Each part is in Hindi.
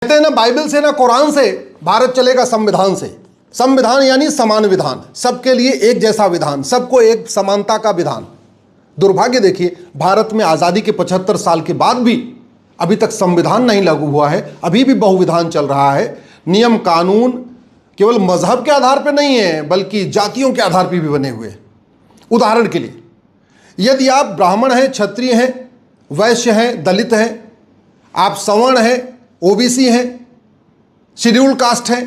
कहते हैं ना बाइबल से ना कुरान से, भारत चलेगा संविधान से। संविधान यानी समान विधान, सबके लिए एक जैसा विधान, सबको एक समानता का विधान। दुर्भाग्य देखिए, भारत में आज़ादी के 75 साल के बाद भी अभी तक संविधान नहीं लागू हुआ है, अभी भी बहुविधान चल रहा है। नियम कानून केवल मजहब के आधार पर नहीं है, बल्कि जातियों के आधार पर भी बने हुए हैं। उदाहरण के लिए, यदि आप ब्राह्मण हैं, क्षत्रिय हैं, वैश्य हैं, दलित हैं, आप सवर्ण हैं, ओबीसी हैं, शेड्यूल कास्ट हैं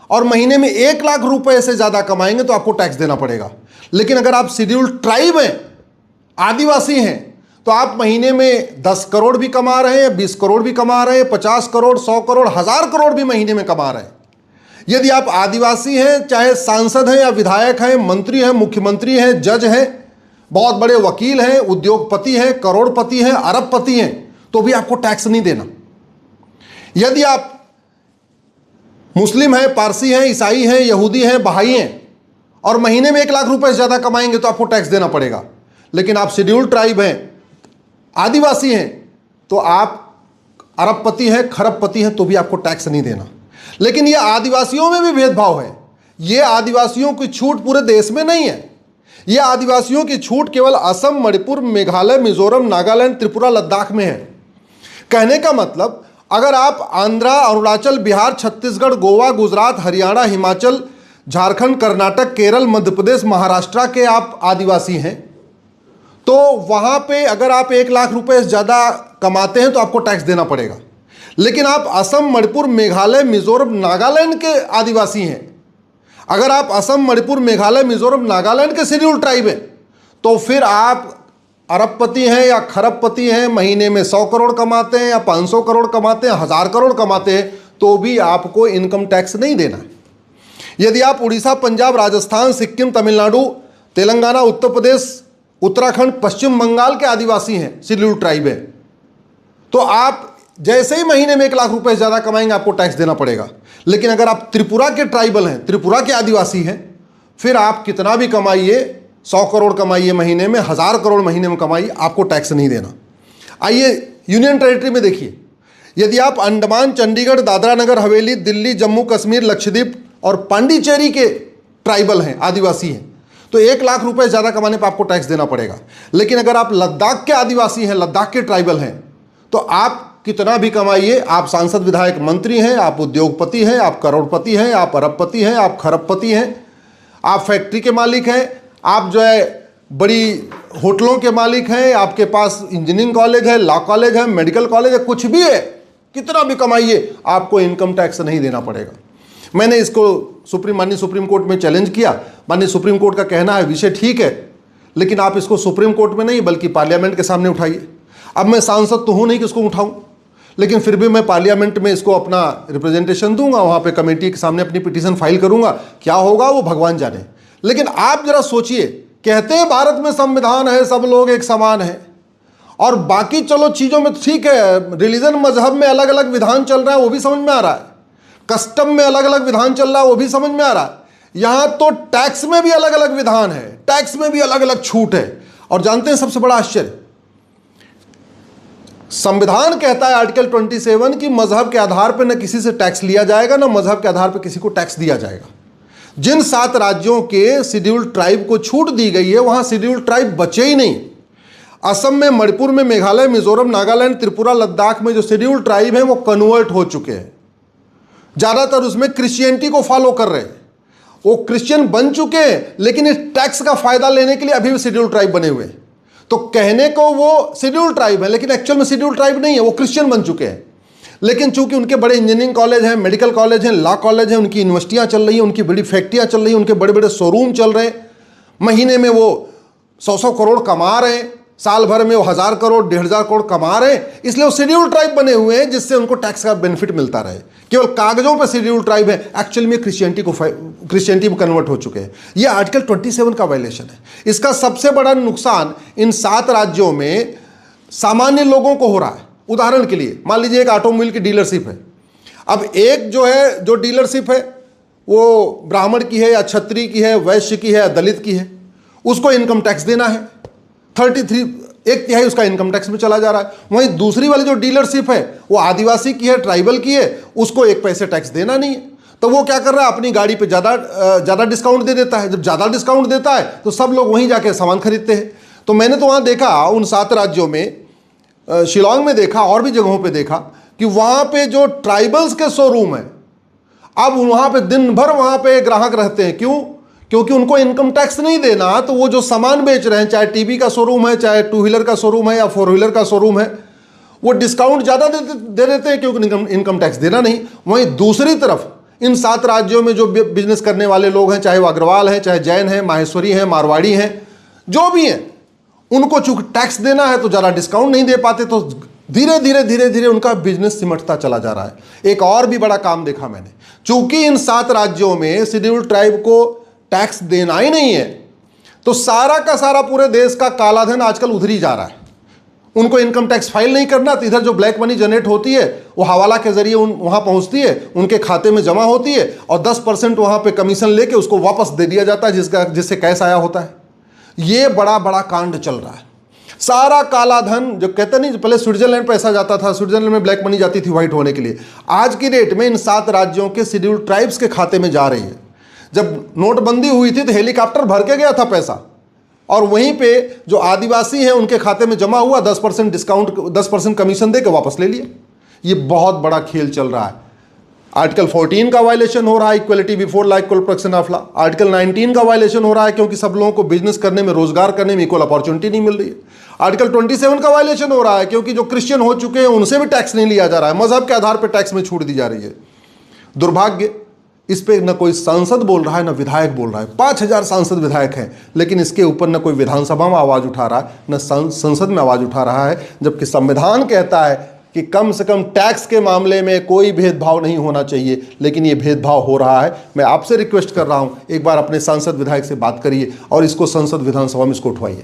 और महीने में 1 लाख रुपए से ज़्यादा कमाएंगे तो आपको टैक्स देना पड़ेगा। लेकिन अगर आप शेड्यूल ट्राइब हैं, आदिवासी हैं, तो आप महीने में 10 करोड़ भी कमा रहे हैं, 20 करोड़ भी कमा रहे हैं, 50 करोड़, 100 करोड़, 1000 करोड़ भी महीने में कमा रहे हैं। यदि आप आदिवासी हैं, चाहे सांसद हैं या विधायक हैं, मंत्री हैं, मुख्यमंत्री हैं, जज हैं, बहुत बड़े वकील हैं, उद्योगपति हैं, करोड़पति हैं, अरबपति हैं, तो भी आपको टैक्स नहीं देना। यदि आप मुस्लिम हैं, पारसी हैं, ईसाई हैं, यहूदी हैं, बहाई हैं और महीने में 1 लाख रुपए से ज़्यादा कमाएंगे तो आपको टैक्स देना पड़ेगा। लेकिन आप शेड्यूल ट्राइब हैं, आदिवासी हैं, तो आप अरबपति हैं, खरबपति हैं, तो भी आपको टैक्स नहीं देना। लेकिन ये आदिवासियों में भी भेदभाव है। ये आदिवासियों की छूट पूरे देश में नहीं है। ये आदिवासियों की छूट केवल असम, मणिपुर, मेघालय, मिजोरम, नागालैंड, त्रिपुरा, लद्दाख में है। कहने का मतलब, अगर आप आंध्रा, अरुणाचल, बिहार, छत्तीसगढ़, गोवा, गुजरात, हरियाणा, हिमाचल, झारखंड, कर्नाटक, केरल, मध्य प्रदेश, महाराष्ट्र के आप आदिवासी हैं, तो वहां पे अगर आप 1 लाख रुपए से ज़्यादा कमाते हैं तो आपको टैक्स देना पड़ेगा। लेकिन आप असम, मणिपुर, मेघालय, मिजोरम, नागालैंड के आदिवासी हैं, अगर आप असम, मणिपुर, मेघालय, मिजोरम, नागालैंड के शेड्यूल ट्राइब हैं, तो फिर आप अरबपति हैं या खरबपति हैं, महीने में 100 करोड़ कमाते हैं या 500 करोड़ कमाते हैं, 1000 करोड़ कमाते हैं, तो भी आपको इनकम टैक्स नहीं देना है। यदि आप उड़ीसा, पंजाब, राजस्थान, सिक्किम, तमिलनाडु, तेलंगाना, उत्तर प्रदेश, उत्तराखंड, पश्चिम बंगाल के आदिवासी हैं, शेड्यूल ट्राइब है, तो आप जैसे ही महीने में 1 लाख रुपए से ज़्यादा कमाएंगे आपको टैक्स देना पड़ेगा। लेकिन अगर आप त्रिपुरा के ट्राइबल हैं, त्रिपुरा के आदिवासी हैं, फिर आप कितना भी कमाइए, 100 करोड़ कमाइए महीने में, 1000 करोड़ महीने में कमाइए, आपको टैक्स नहीं देना। आइए यूनियन टेरिटरी में देखिए, यदि आप अंडमान, चंडीगढ़, दादरा नगर हवेली, दिल्ली, जम्मू कश्मीर, लक्षद्वीप और पांडिचेरी के ट्राइबल हैं, आदिवासी हैं, तो 1 लाख रुपए ज़्यादा कमाने पर आपको टैक्स देना पड़ेगा। लेकिन अगर आप लद्दाख के आदिवासी हैं, लद्दाख के ट्राइबल हैं, तो आप कितना भी कमाइए, आप सांसद, विधायक, मंत्री हैं, आप उद्योगपति हैं, आप करोड़पति हैं, आप अरबपति हैं, आप खरबपति हैं, आप फैक्ट्री के मालिक हैं, आप जो है बड़ी होटलों के मालिक हैं, आपके पास इंजीनियरिंग कॉलेज है, लॉ कॉलेज है, मेडिकल कॉलेज है, कुछ भी है, कितना भी कमाइए, आपको इनकम टैक्स नहीं देना पड़ेगा। मैंने इसको माननीय सुप्रीम कोर्ट में चैलेंज किया। माननीय सुप्रीम कोर्ट का कहना है विषय ठीक है, लेकिन आप इसको सुप्रीम कोर्ट में नहीं बल्कि पार्लियामेंट के सामने उठाइए। अब मैं सांसद तो हूँ नहीं कि इसको उठाऊँ, लेकिन फिर भी मैं पार्लियामेंट में इसको अपना रिप्रेजेंटेशन दूंगा, वहाँ पे कमेटी के सामने अपनी पिटीशन फाइल करूंगा। क्या होगा वो भगवान जाने। लेकिन आप जरा सोचिए, कहते हैं भारत में संविधान है, सब लोग एक समान हैं, और बाकी चलो चीज़ों में ठीक है, रिलीजन, मजहब में अलग अलग विधान चल रहा है, वो भी समझ में आ रहा है, कस्टम में अलग अलग विधान चल रहा है, वो भी समझ में आ रहा है। यहाँ तो टैक्स में भी अलग अलग विधान है, टैक्स में भी अलग अलग छूट है। और जानते हैं सबसे बड़ा आश्चर्य, संविधान कहता है आर्टिकल 27 कि मजहब के आधार पर न किसी से टैक्स लिया जाएगा, न मजहब के आधार पर किसी को टैक्स दिया जाएगा। जिन 7 राज्यों के शेड्यूल ट्राइब को छूट दी गई है, वहां शेड्यूल ट्राइब बचे ही नहीं। असम में, मणिपुर में, मेघालय, मिजोरम, नागालैंड, त्रिपुरा, लद्दाख में जो शेड्यूल ट्राइब हैं वो कन्वर्ट हो चुके हैं। ज़्यादातर उसमें क्रिश्चियनिटी को फॉलो कर रहे हैं, वो क्रिश्चियन बन चुके हैं, लेकिन इस टैक्स का फायदा लेने के लिए अभी भी शेड्यूल ट्राइब बने हुए हैं। तो कहने को वो शेड्यूल ट्राइब है, लेकिन एक्चुअल में शेड्यूल ट्राइब नहीं है, वो क्रिश्चियन बन चुके हैं। लेकिन चूंकि उनके बड़े इंजीनियरिंग कॉलेज हैं, मेडिकल कॉलेज हैं, लॉ कॉलेज हैं, उनकी यूनिवर्सिटियां चल रही हैं, उनकी बड़ी फैक्ट्रियां चल रही हैं, उनके बड़े बड़े शोरूम चल रहे हैं, महीने में वो 100 करोड़ कमा रहे हैं, साल भर में वो 1000 करोड़, 1500 करोड़ कमा रहे हैं, इसलिए वो शेड्यूल ट्राइब बने हुए हैं, जिससे उनको टैक्स का बेनिफिट मिलता रहे। केवल कागजों पर शेड्यूल ट्राइब है, एक्चुअल में क्रिश्चियनिटी में कन्वर्ट हो चुके हैं। ये आर्टिकल 27 का वायलेशन है। इसका सबसे बड़ा नुकसान इन 7 राज्यों में सामान्य लोगों को हो रहा है। उदाहरण के लिए मान लीजिए एक ऑटोमोबाइल की डीलरशिप है। अब एक जो डीलरशिप है वो ब्राह्मण की है या क्षत्रिय की है, वैश्य की है या दलित की है, उसको इनकम टैक्स देना है। 1/3 उसका इनकम टैक्स में चला जा रहा है। वहीं दूसरी वाली जो डीलरशिप है वो आदिवासी की है, ट्राइबल की है, उसको 1 पैसे टैक्स देना नहीं है। तो वो क्या कर रहा है, अपनी गाड़ी पे ज़्यादा डिस्काउंट दे देता है। जब ज़्यादा डिस्काउंट देता है तो सब लोग वहीं जाके सामान खरीदते हैं। तो मैंने तो वहाँ देखा, उन 7 राज्यों में, शिलांग में देखा और भी जगहों पे देखा कि वहाँ पे जो ट्राइबल्स के शोरूम है, अब वहाँ पे दिन भर वहाँ पे ग्राहक रहते हैं। क्यों? क्योंकि उनको इनकम टैक्स नहीं देना, तो वो जो सामान बेच रहे हैं, चाहे टीवी का शोरूम है, चाहे 2 व्हीलर का शोरूम है या 4 व्हीलर का शोरूम है, वो डिस्काउंट ज़्यादा दे देते हैं क्योंकि इनकम टैक्स देना नहीं। वहीं दूसरी तरफ इन 7 राज्यों में जो बिजनेस करने वाले लोग हैं, चाहे वो अग्रवाल हैं, चाहे जैन हैं, माहेश्वरी हैं, मारवाड़ी हैं, जो भी हैं, उनको चूंकि टैक्स देना है तो ज़्यादा डिस्काउंट नहीं दे पाते, तो धीरे धीरे उनका बिजनेस सिमटता चला जा रहा है। एक और भी बड़ा काम देखा मैंने, चूंकि इन 7 राज्यों में शेड्यूल्ड ट्राइब को टैक्स देना ही नहीं है, तो सारा का सारा पूरे देश का काला धन आजकल उधर ही जा रहा है। उनको इनकम टैक्स फाइल नहीं करना, तो इधर जो ब्लैक मनी जनरेट होती है वो हवाला के जरिए वहाँ पहुँचती है, उनके खाते में जमा होती है और 10% वहाँ पे कमीशन लेके उसको वापस दे दिया जाता है, जिससे कैश आया होता है। ये बड़ा बड़ा कांड चल रहा है। सारा काला धन, जो कहते नहीं, पहले स्विट्जरलैंड पैसा जाता था, स्विट्जरलैंड में ब्लैक मनी जाती थी व्हाइट होने के लिए, आज की डेट में इन 7 राज्यों के शेड्यूल्ड ट्राइब्स के खाते में जा रही है। जब नोटबंदी हुई थी तो हेलीकॉप्टर भर के गया था पैसा, और वहीं पे जो आदिवासी हैं उनके खाते में जमा हुआ, 10% डिस्काउंट, 10% कमीशन दे के वापस ले लिया। ये बहुत बड़ा खेल चल रहा है। आर्टिकल 14 का वायलेशन हो रहा है, equality before law, equal protection of law. Article 19 का वायलेशन हो रहा है क्योंकि सब लोगों को बिजनेस करने में, रोजगार करने में इक्वल अपॉर्चुनिटी नहीं मिल रही है। आर्टिकल 27 का वायलेशन हो रहा है क्योंकि जो क्रिश्चियन हो चुके हैं उनसे भी टैक्स नहीं लिया जा रहा है, मजहब के आधार पर टैक्स में छूट दी जा रही है। दुर्भाग्य, इस पे न कोई सांसद बोल रहा है, न विधायक बोल रहा है। 5000 सांसद विधायक हैं, लेकिन इसके ऊपर न कोई विधानसभा में आवाज़ उठा रहा है, न संसद में आवाज़ उठा रहा है, जबकि संविधान कहता है कि कम से कम टैक्स के मामले में कोई भेदभाव नहीं होना चाहिए, लेकिन ये भेदभाव हो रहा है। मैं आपसे रिक्वेस्ट कर रहा हूँ, एक बार अपने सांसद विधायक से बात करिए और इसको संसद विधानसभा में इसको उठवाइए।